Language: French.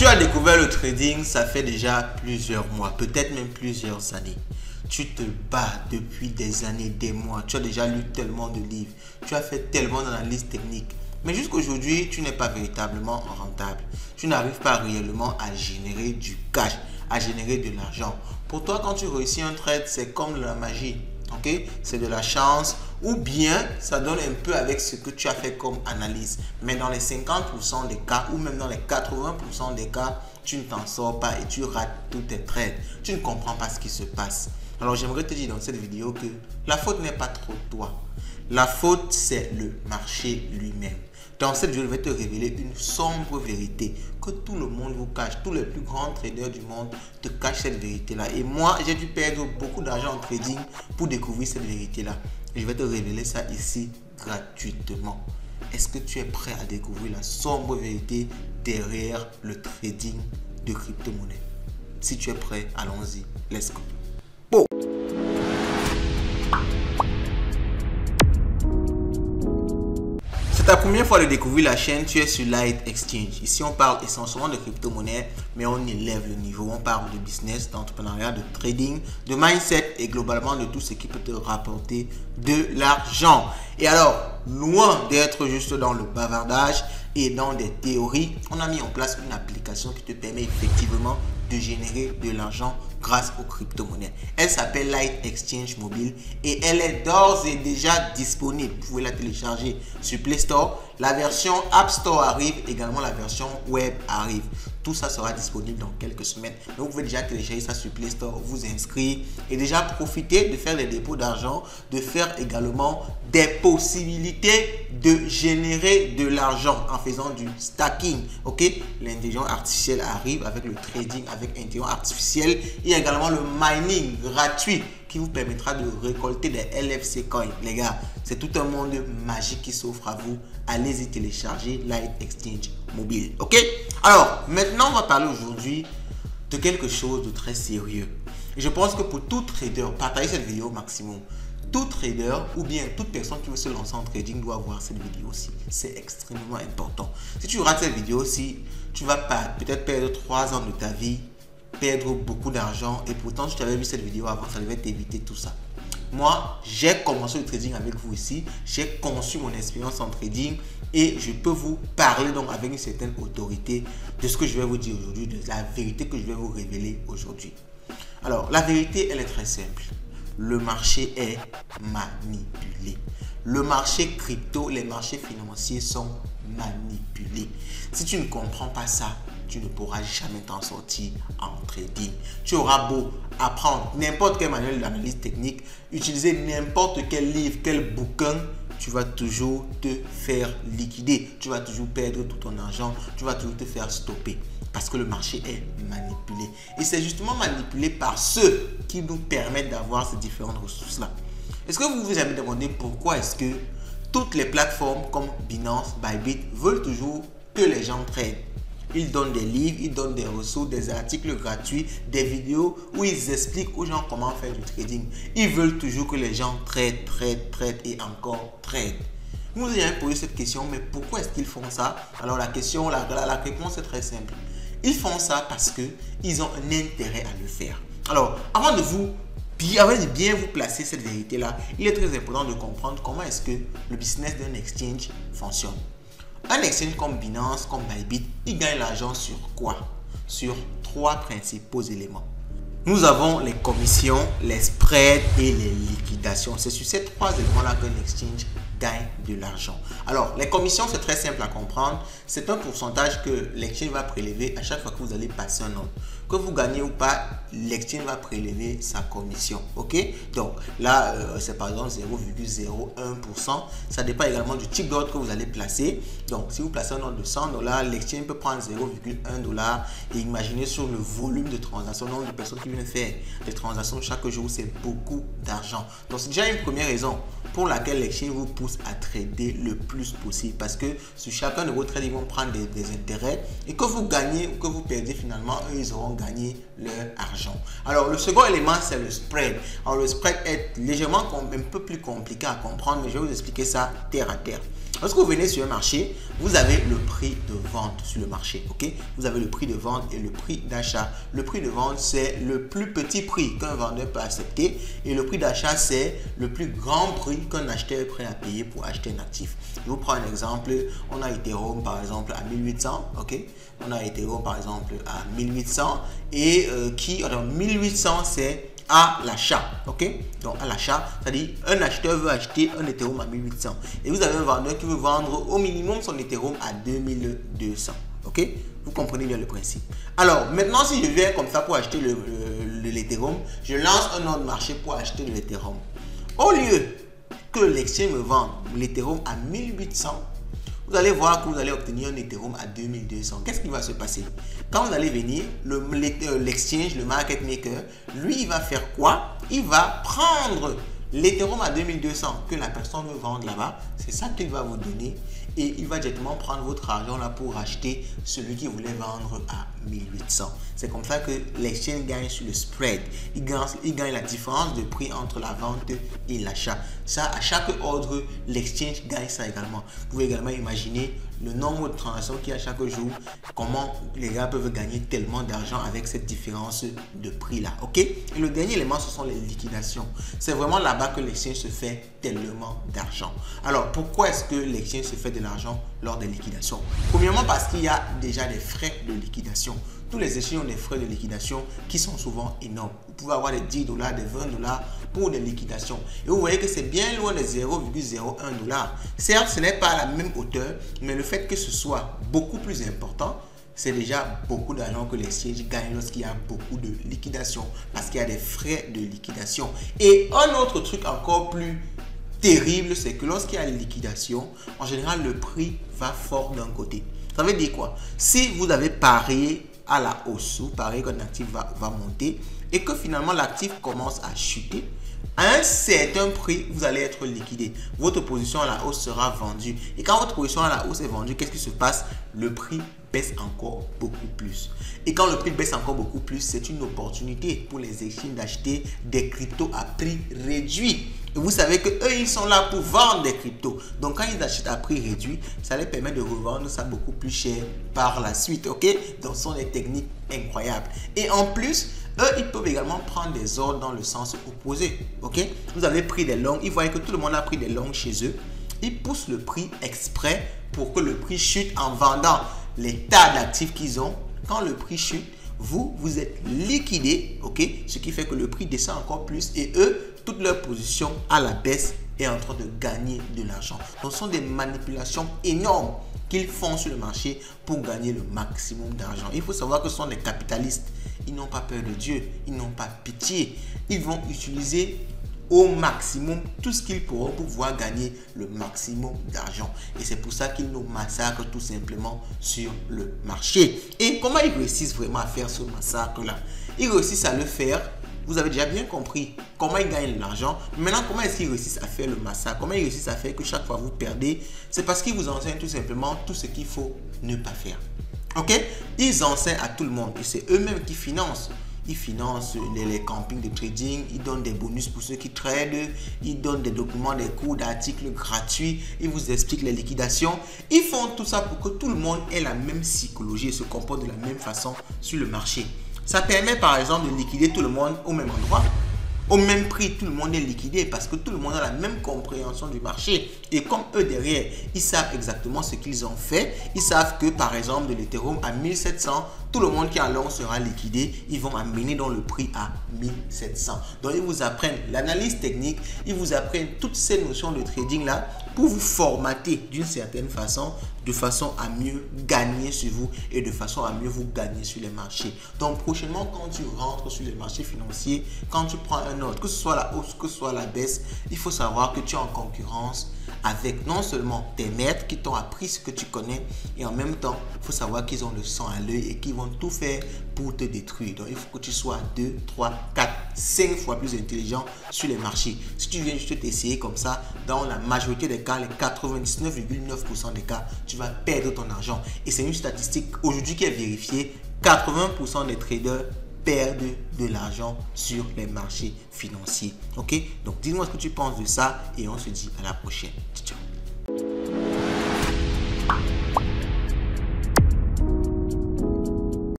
Tu as découvert le trading, ça fait déjà plusieurs mois, peut-être même plusieurs années. Tu te bats depuis des années, des mois. Tu as déjà lu tellement de livres. Tu as fait tellement d'analyses techniques. Mais jusqu'aujourd'hui, tu n'es pas véritablement rentable. Tu n'arrives pas réellement à générer du cash, à générer de l'argent. Pour toi, quand tu réussis un trade, c'est comme de la magie. Okay? C'est de la chance ou bien ça donne un peu avec ce que tu as fait comme analyse. Mais dans les 50% des cas ou même dans les 80% des cas, tu ne t'en sors pas et tu rates tous tes trades. Tu ne comprends pas ce qui se passe. Alors j'aimerais te dire dans cette vidéo que la faute n'est pas trop toi. La faute, c'est le marché lui-même. Dans cette vidéo, je vais te révéler une sombre vérité que tout le monde vous cache. Tous les plus grands traders du monde te cachent cette vérité-là. Et moi, j'ai dû perdre beaucoup d'argent en trading pour découvrir cette vérité-là. Et je vais te révéler ça ici gratuitement. Est-ce que tu es prêt à découvrir la sombre vérité derrière le trading de crypto-monnaie? Si tu es prêt, allons-y. Let's go. Bon. C'est ta première fois de découvrir la chaîne, tu es sur Light Exchange. Ici, on parle essentiellement de crypto-monnaie, mais on élève le niveau. On parle de business, d'entrepreneuriat, de trading, de mindset et globalement de tout ce qui peut te rapporter de l'argent. Et alors, loin d'être juste dans le bavardage et dans des théories, on a mis en place une application qui te permet effectivement de générer de l'argent grâce aux crypto-monnaies. Elle s'appelle Light Exchange Mobile et elle est d'ores et déjà disponible. Vous pouvez la télécharger sur Play Store. La version App Store arrive, également la version web arrive. Tout ça sera disponible dans quelques semaines. Donc, vous pouvez déjà télécharger ça sur Play Store, vous inscrire et déjà profiter de faire des dépôts d'argent, de faire également des possibilités de générer de l'argent en faisant du stacking. Ok, l'intelligence artificielle arrive avec le trading, avec l'intelligence artificielle. Il y a également le mining gratuit qui vous permettra de récolter des LFC coins. Les gars, c'est tout un monde magique qui s'offre à vous. Allez-y télécharger Light Exchange Mobile. Ok? Alors, maintenant, on va parler aujourd'hui de quelque chose de très sérieux. Et je pense que pour tout trader, partagez cette vidéo au maximum. Tout trader ou bien toute personne qui veut se lancer en trading doit voir cette vidéo aussi. C'est extrêmement important. Si tu rates cette vidéo aussi, tu vas peut-être perdre 3 ans de ta vie, perdre beaucoup d'argent et pourtant si tu avais vu cette vidéo avant, ça devait t'éviter tout ça. Moi, j'ai commencé le trading avec vous ici, j'ai conçu mon expérience en trading et je peux vous parler donc avec une certaine autorité de ce que je vais vous dire aujourd'hui, de la vérité que je vais vous révéler aujourd'hui. Alors, la vérité, elle est très simple. Le marché est manipulé. Le marché crypto, les marchés financiers sont manipulés. Si tu ne comprends pas ça, tu ne pourras jamais t'en sortir en trading. Tu auras beau apprendre n'importe quel manuel d'analyse technique, utiliser n'importe quel livre, quel bouquin, tu vas toujours te faire liquider. Tu vas toujours perdre tout ton argent. Tu vas toujours te faire stopper parce que le marché est manipulé. Et c'est justement manipulé par ceux qui nous permettent d'avoir ces différentes ressources-là. Est-ce que vous vous avez demandé pourquoi est-ce que toutes les plateformes comme Binance, Bybit veulent toujours que les gens tradent? Ils donnent des livres, ils donnent des ressources, des articles gratuits, des vidéos où ils expliquent aux gens comment faire du trading. Ils veulent toujours que les gens trade et encore trade. Vous vous avez posé cette question, mais pourquoi est-ce qu'ils font ça? Alors la réponse est très simple. Ils font ça parce qu'ils ont un intérêt à le faire. Alors, avant de bien vous placer cette vérité-là, il est très important de comprendre comment est-ce que le business d'un exchange fonctionne. Un exchange comme Binance, comme Bybit, il gagne l'argent sur quoi? Sur 3 principaux éléments. Nous avons les commissions, les spreads et les liquidations. C'est sur ces 3 éléments-là qu'un exchange gagne de l'argent. Alors, les commissions, c'est très simple à comprendre. C'est un pourcentage que l'exchange va prélever à chaque fois que vous allez passer un ordre. Que vous gagnez ou pas, l'exchange va prélever sa commission. Ok? Donc, là, c'est par exemple 0,01%. Ça dépend également du type d'ordre que vous allez placer. Donc, si vous placez un ordre de $100, l'exchange peut prendre 0,1$. Et imaginez sur le volume de transactions, le nombre de personnes qui viennent faire des transactions chaque jour, c'est beaucoup d'argent. Donc, c'est déjà une première raison pour laquelle l'exchange vous pousse pousse à trader le plus possible parce que sur chacun de vos trades, ils vont prendre des intérêts et que vous gagnez ou que vous perdez finalement, eux, ils auront gagné leur argent. Alors, le second élément, c'est le spread. Alors, le spread est légèrement un peu plus compliqué à comprendre, mais je vais vous expliquer ça terre à terre. Lorsque vous venez sur un marché, vous avez le prix de vente sur le marché, ok? Vous avez le prix de vente et le prix d'achat. Le prix de vente, c'est le plus petit prix qu'un vendeur peut accepter et le prix d'achat, c'est le plus grand prix qu'un acheteur est prêt à payer pour acheter un actif. Je vous prends un exemple. On a Ethereum, par exemple, à 1800, ok? On a Ethereum, par exemple, à 1800 et 1800, c'est à l'achat, ok? Donc à l'achat, c'est-à-dire un acheteur veut acheter un Ethereum à 1800 et vous avez un vendeur qui veut vendre au minimum son Ethereum à 2200, ok? Vous comprenez bien le principe. Alors maintenant, si je viens comme ça pour acheter l'Ethereum, je lance un autre marché pour acheter de l'Ethereum. Au lieu que l'exchange me vende l'Ethereum à 1800, vous allez voir que vous allez obtenir un Ethereum à 2200. Qu'est-ce qui va se passer? Quand vous allez venir, l'exchange, le market maker, lui, il va faire quoi? Il va prendre l'Ethereum à 2200 que la personne veut vendre là-bas. C'est ça qu'il va vous donner. Et il va directement prendre votre argent là pour acheter celui qui voulait vendre à 1800. C'est comme ça que l'exchange gagne sur le spread. Il gagne la différence de prix entre la vente et l'achat. Ça, à chaque ordre, l'exchange gagne ça également. Vous pouvez également imaginer le nombre de transactions qu'il y a chaque jour, comment les gars peuvent gagner tellement d'argent avec cette différence de prix là, ok? Et le dernier élément, ce sont les liquidations. C'est vraiment là-bas que l'exchange se fait tellement d'argent. Alors, pourquoi est-ce que l'exchange se fait de l'argent lors des liquidations? Premièrement, parce qu'il y a déjà des frais de liquidation. Tous les échanges ont des frais de liquidation qui sont souvent énormes. Vous pouvez avoir des 10 $, des 20 $ pour des liquidations. Et vous voyez que c'est bien loin des 0,01 $. Certes, ce n'est pas à la même hauteur, mais le fait que ce soit beaucoup plus important, c'est déjà beaucoup d'argent que l'exchange gagne lorsqu'il y a beaucoup de liquidation, parce qu'il y a des frais de liquidation. Et un autre truc encore plus terrible, c'est que lorsqu'il y a une liquidation, en général, le prix va fort d'un côté. Ça veut dire quoi? Si vous avez parié à la hausse, vous pariez qu'un actif va monter et que finalement l'actif commence à chuter, à un certain prix, vous allez être liquidé. Votre position à la hausse sera vendue. Et quand votre position à la hausse est vendue, qu'est-ce qui se passe? Le prix baisse encore beaucoup plus. Et quand le prix baisse encore beaucoup plus, c'est une opportunité pour les exchanges d'acheter des cryptos à prix réduit. Et vous savez que eux, ils sont là pour vendre des cryptos. Donc, quand ils achètent à prix réduit, ça les permet de revendre ça beaucoup plus cher par la suite, ok? Donc, ce sont des techniques incroyables. Et en plus, eux, ils peuvent également prendre des ordres dans le sens opposé, ok? Vous avez pris des longs, ils voient que tout le monde a pris des longs chez eux. Ils poussent le prix exprès pour que le prix chute en vendant les tas d'actifs qu'ils ont. Quand le prix chute, vous êtes liquidé, ok? Ce qui fait que le prix descend encore plus et eux, toute leur position à la baisse est en train de gagner de l'argent. Donc, ce sont des manipulations énormes qu'ils font sur le marché pour gagner le maximum d'argent. Il faut savoir que ce sont des capitalistes. Ils n'ont pas peur de Dieu. Ils n'ont pas pitié. Ils vont utiliser au maximum tout ce qu'ils pourront pour pouvoir gagner le maximum d'argent. Et c'est pour ça qu'ils nous massacrent tout simplement sur le marché. Et comment ils réussissent vraiment à faire ce massacre-là? Ils réussissent à le faire. Vous avez déjà bien compris comment ils gagnent de l'argent. Maintenant, comment est-ce qu'ils réussissent à faire le massacre? Comment ils réussissent à faire que chaque fois vous perdez? C'est parce qu'ils vous enseignent tout simplement tout ce qu'il faut ne pas faire. Ok? Ils enseignent à tout le monde et c'est eux-mêmes qui financent. Ils financent les campings de trading, ils donnent des bonus pour ceux qui tradent, ils donnent des documents, des cours d'articles gratuits, ils vous expliquent les liquidations. Ils font tout ça pour que tout le monde ait la même psychologie et se comporte de la même façon sur le marché. Ça permet par exemple de liquider tout le monde au même endroit. Au même prix, tout le monde est liquidé parce que tout le monde a la même compréhension du marché. Et comme eux derrière, ils savent exactement ce qu'ils ont fait. Ils savent que par exemple de l'Ethereum à 1700, tout le monde qui est en long sera liquidé. Ils vont amener dans le prix à 1700. Donc ils vous apprennent l'analyse technique. Ils vous apprennent toutes ces notions de trading là pour vous formater d'une certaine façon, de façon à mieux gagner sur vous et de façon à mieux vous gagner sur les marchés. Donc prochainement, quand tu rentres sur les marchés financiers, quand tu prends un ordre, que ce soit la hausse, que ce soit la baisse, il faut savoir que tu es en concurrence avec non seulement tes maîtres qui t'ont appris ce que tu connais, et en même temps, il faut savoir qu'ils ont le sang à l'œil et qu'ils vont tout faire pour te détruire. Donc, il faut que tu sois 2, 3, 4, 5 fois plus intelligent sur les marchés. Si tu viens juste t'essayer comme ça, dans la majorité des cas, les 99,9% des cas, tu vas perdre ton argent. Et c'est une statistique aujourd'hui qui est vérifiée. 80% des traders perdent de l'argent sur les marchés financiers. Ok? Donc, dis-moi ce que tu penses de ça et on se dit à la prochaine. Ciao.